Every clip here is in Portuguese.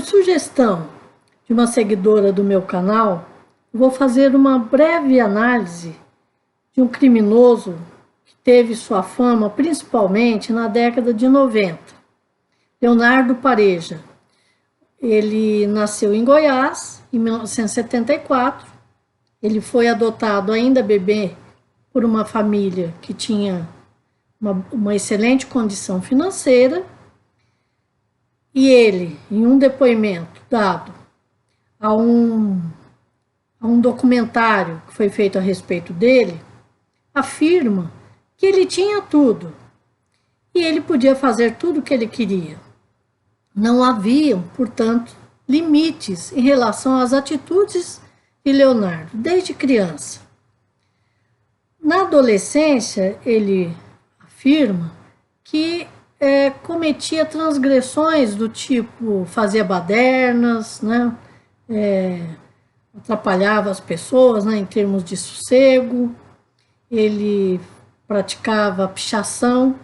sugestão de uma seguidora do meu canal, vou fazer uma breve análise de um criminoso que teve sua fama principalmente na década de 90, Leonardo Pareja. Ele nasceu em Goiás em 1974, ele foi adotado ainda bebê por uma família que tinha uma excelente condição financeira, e ele, em um depoimento dado a um documentário que foi feito a respeito dele, afirma que ele tinha tudo e ele podia fazer tudo o que ele queria. Não haviam, portanto, limites em relação às atitudes de Leonardo, desde criança. Na adolescência, ele afirma que cometia transgressões do tipo fazia badernas, né? Atrapalhava as pessoas, né, em termos de sossego. Ele praticava pichação,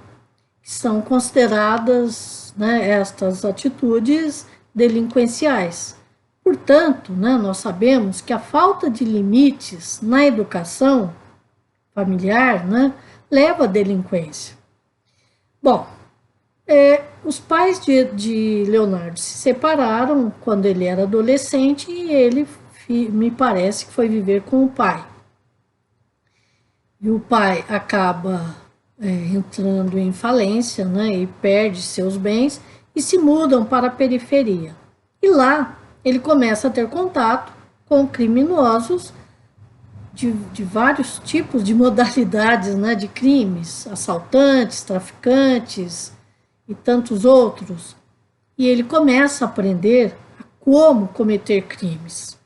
que são consideradas, né, estas atitudes delinquenciais. Portanto, né, nós sabemos que a falta de limites na educação familiar, né, leva à delinquência. Bom, os pais de Leonardo se separaram quando ele era adolescente e ele, me parece que foi viver com o pai. E o pai acaba entrando em falência, né, e perde seus bens e se mudam para a periferia. E lá ele começa a ter contato com criminosos de vários tipos de modalidades, né, de crimes, assaltantes, traficantes e tantos outros. E ele começa a aprender a como cometer crimes.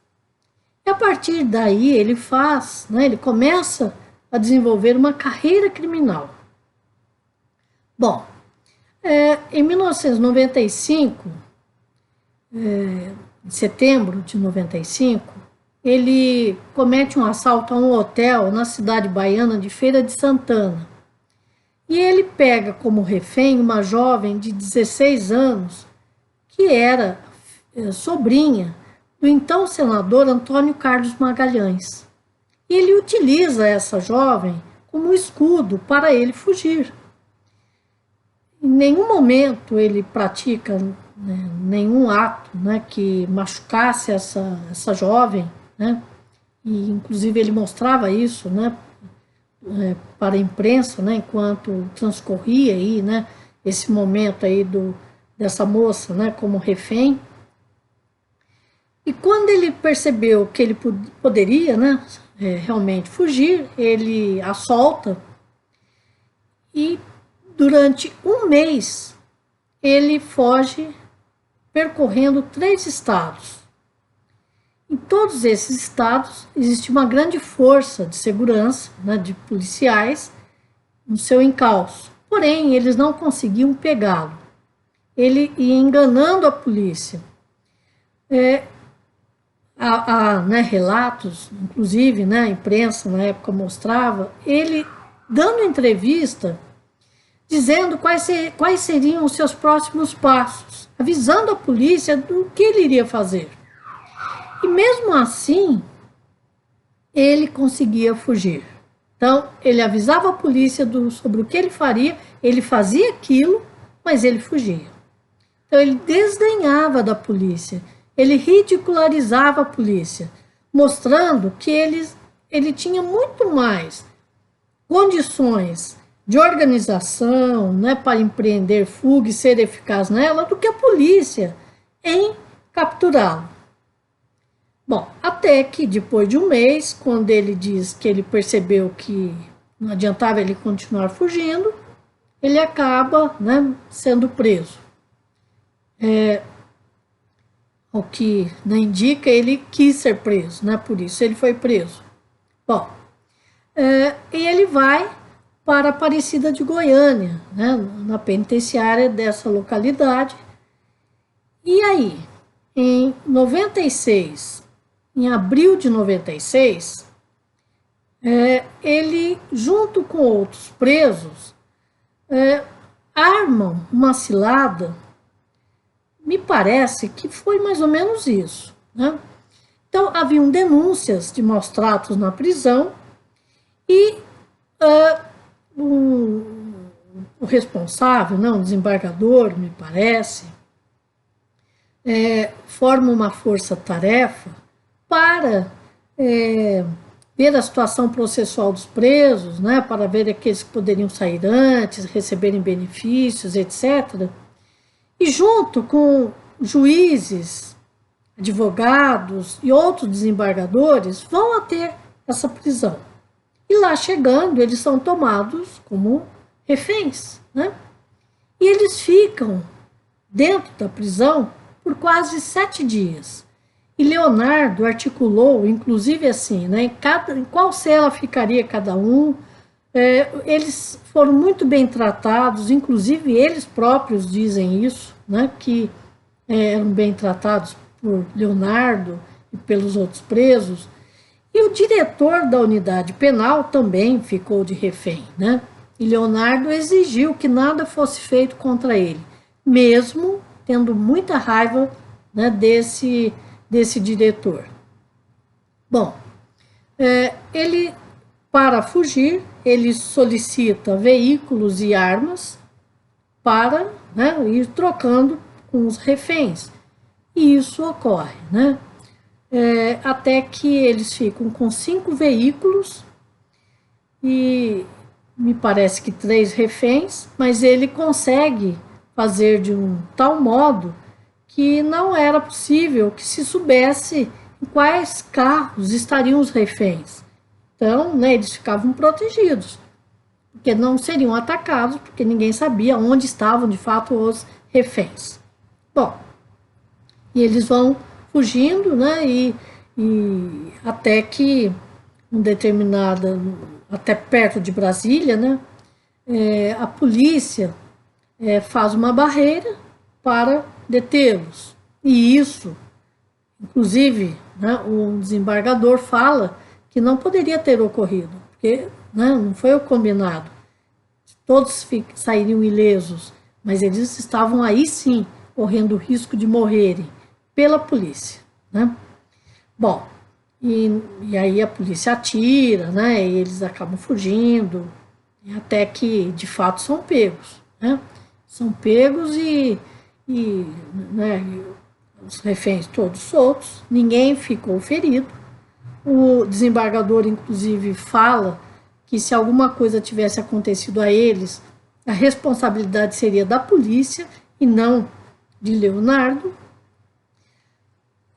E a partir daí ele faz, né, ele começa a desenvolver uma carreira criminal. Bom, em 1995, em setembro de 95, ele comete um assalto a um hotel na cidade baiana de Feira de Santana. E ele pega como refém uma jovem de 16 anos, que era sobrinha do então senador Antônio Carlos Magalhães. E ele utiliza essa jovem como escudo para ele fugir. Em nenhum momento ele pratica, né, nenhum ato, né, que machucasse essa jovem, né? E inclusive ele mostrava isso, né, para a imprensa, né, enquanto transcorria aí, né, esse momento aí dessa moça, né, como refém. E quando ele percebeu que ele poderia, né, realmente fugir, ele a solta e durante um mês ele foge percorrendo 3 estados. Em todos esses estados existe uma grande força de segurança, né, de policiais no seu encalço. Porém, eles não conseguiam pegá-lo. Ele ia enganando a polícia. Há né, relatos, inclusive, né, a imprensa na época mostrava, ele dando entrevista, dizendo quais seriam os seus próximos passos, avisando a polícia do que ele iria fazer. E mesmo assim, ele conseguia fugir. Então, ele avisava a polícia sobre o que ele faria, ele fazia aquilo, mas ele fugia. Então, ele desdenhava da polícia, ele ridicularizava a polícia, mostrando que ele tinha muito mais condições de organização, né, para empreender fuga e ser eficaz nela, do que a polícia em capturá-lo. Bom, até que depois de um mês, quando ele diz que ele percebeu que não adiantava ele continuar fugindo, ele acaba, né, sendo preso. O que, né, indica, ele quis ser preso, né, por isso ele foi preso. Bom, e ele vai para Aparecida de Goiânia, né, na penitenciária dessa localidade. E aí, em 96, em abril de 96, ele, junto com outros presos, armam uma cilada me parece que foi mais ou menos isso, né? Então, haviam denúncias de maus tratos na prisão e o responsável, não, o desembargador, me parece, forma uma força-tarefa para ver a situação processual dos presos, né, para ver aqueles que poderiam sair antes, receberem benefícios, etc. E junto com juízes, advogados e outros desembargadores vão até essa prisão. E lá chegando, eles são tomados como reféns, né? E eles ficam dentro da prisão por quase 7 dias. E Leonardo articulou, inclusive assim, né, em qual cela ficaria cada um. Eles foram muito bem tratados, inclusive eles próprios dizem isso, né, que eram bem tratados por Leonardo e pelos outros presos. E o diretor da unidade penal também ficou de refém, né? E Leonardo exigiu que nada fosse feito contra ele, mesmo tendo muita raiva, né, desse diretor. Bom, ele, para fugir, ele solicita veículos e armas para, né, ir trocando com os reféns. E isso ocorre, né? Até que eles ficam com 5 veículos e me parece que 3 reféns, mas ele consegue fazer de um tal modo que não era possível que se soubesse em quais carros estariam os reféns. Então, né, eles ficavam protegidos, porque não seriam atacados, porque ninguém sabia onde estavam de fato os reféns. Bom, e eles vão fugindo, né, e até que até perto de Brasília, né, a polícia faz uma barreira para detê-los. E isso, inclusive, né, o desembargador fala que não poderia ter ocorrido, porque, né, não foi o combinado. Todos sairiam ilesos, mas eles estavam aí sim, correndo o risco de morrerem pela polícia, né? Bom, e aí a polícia atira, né? E eles acabam fugindo, até que de fato são pegos, né? São pegos né, os reféns todos soltos, ninguém ficou ferido. O desembargador, inclusive, fala que se alguma coisa tivesse acontecido a eles, a responsabilidade seria da polícia e não de Leonardo.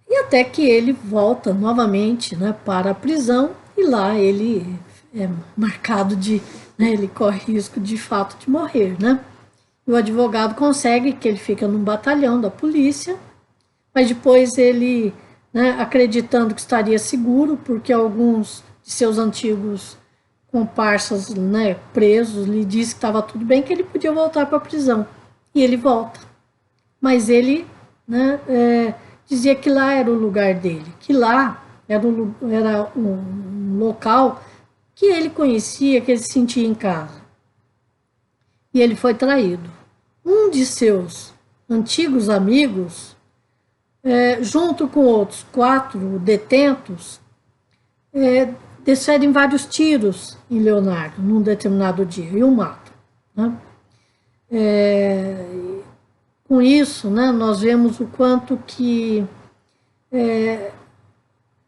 E até que ele volta novamente, né, para a prisão e lá ele é marcado de, né, ele corre risco de fato de morrer, né? E o advogado consegue que ele fica num batalhão da polícia, mas depois ele, né, acreditando que estaria seguro, porque alguns de seus antigos comparsas, né, presos, lhe disse que estava tudo bem, que ele podia voltar para a prisão. E ele volta. Mas ele, né, dizia que lá era o lugar dele, que lá era um local que ele conhecia, que ele se sentia em casa. E ele foi traído. Um de seus antigos amigos, junto com outros 4 detentos, desferem vários tiros em Leonardo num determinado dia e o matam, né? Com isso, né, nós vemos o quanto que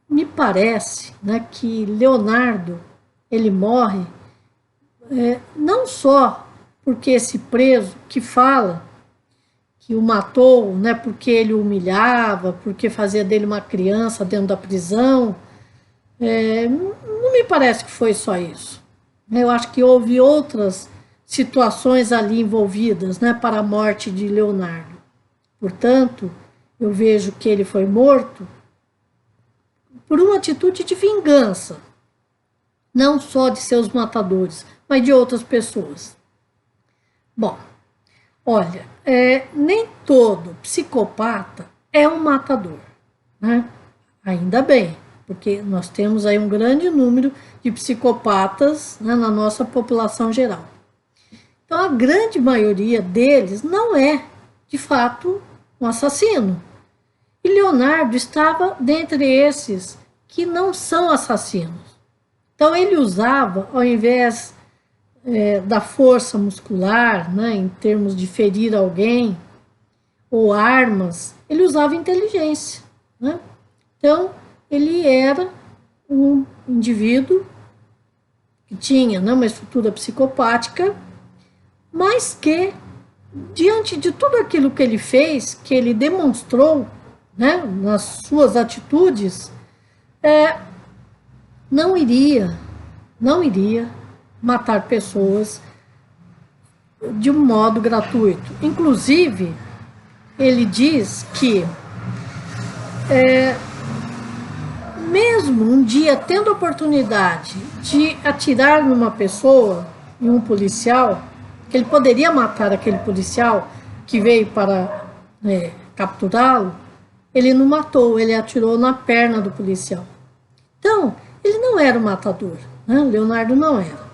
me parece, né, que Leonardo ele morre não só porque esse preso que fala que o matou, né, porque ele o humilhava, porque fazia dele uma criança dentro da prisão, não me parece que foi só isso. Eu acho que houve outras situações ali envolvidas, né, para a morte de Leonardo. Portanto, eu vejo que ele foi morto por uma atitude de vingança, não só de seus matadores, mas de outras pessoas. Bom, olha, nem todo psicopata é um matador, né? Ainda bem, porque nós temos aí um grande número de psicopatas, né, na nossa população geral. Então, a grande maioria deles não é, de fato, um assassino. E Leonardo estava dentre esses que não são assassinos. Então ele usava, ao invés da força muscular, né, em termos de ferir alguém, ou armas, ele usava inteligência. Né? Então ele era um indivíduo que tinha, né, uma estrutura psicopática, mas que, diante de tudo aquilo que ele fez, que ele demonstrou, né, nas suas atitudes, não iria matar pessoas de um modo gratuito. Inclusive, ele diz que, mesmo um dia tendo a oportunidade de atirar numa pessoa, em um policial, que ele poderia matar aquele policial que veio para capturá-lo, ele não matou, ele atirou na perna do policial. Então, ele não era um matador, né? Leonardo não era.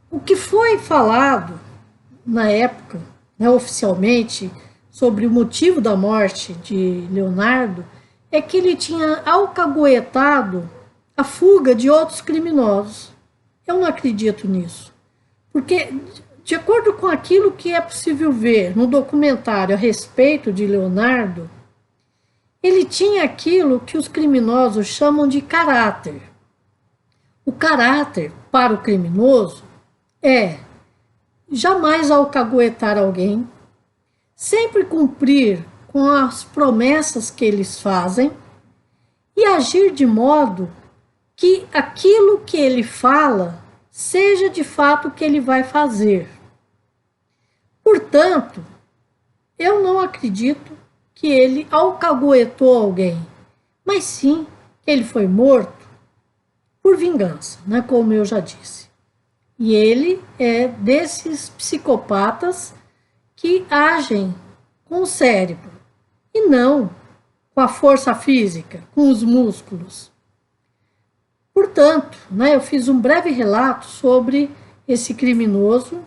O que foi falado na época, né, oficialmente, sobre o motivo da morte de Leonardo, é que ele tinha alcaguetado a fuga de outros criminosos. Eu não acredito nisso, porque, de acordo com aquilo que é possível ver no documentário a respeito de Leonardo, ele tinha aquilo que os criminosos chamam de caráter. O caráter para o criminoso é jamais alcaguetar alguém, sempre cumprir com as promessas que eles fazem e agir de modo que aquilo que ele fala seja de fato o que ele vai fazer. Portanto, eu não acredito que ele alcaguetou alguém, mas sim que ele foi morto por vingança, né, como eu já disse. E ele é desses psicopatas que agem com o cérebro e não com a força física, com os músculos. Portanto, né, eu fiz um breve relato sobre esse criminoso,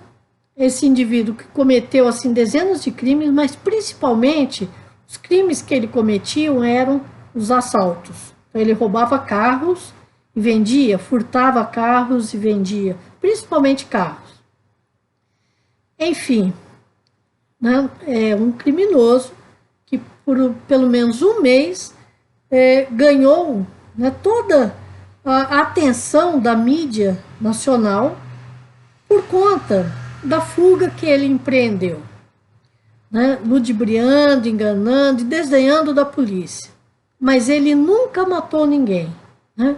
esse indivíduo que cometeu assim dezenas de crimes, mas principalmente os crimes que ele cometia eram os assaltos. Então, ele roubava carros e vendia, furtava carros e vendia, principalmente carros. Enfim, né, é um criminoso que por pelo menos um mês ganhou, né, toda a atenção da mídia nacional por conta da fuga que ele empreendeu, né, ludibriando, enganando e desdenhando da polícia. Mas ele nunca matou ninguém, né,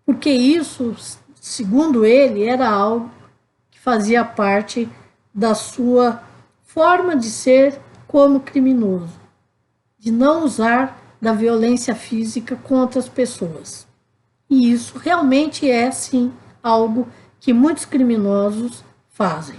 porque isso, segundo ele, era algo que fazia parte da sua forma de ser como criminoso, de não usar da violência física contra as pessoas. E isso realmente é, sim, algo que muitos criminosos fazem.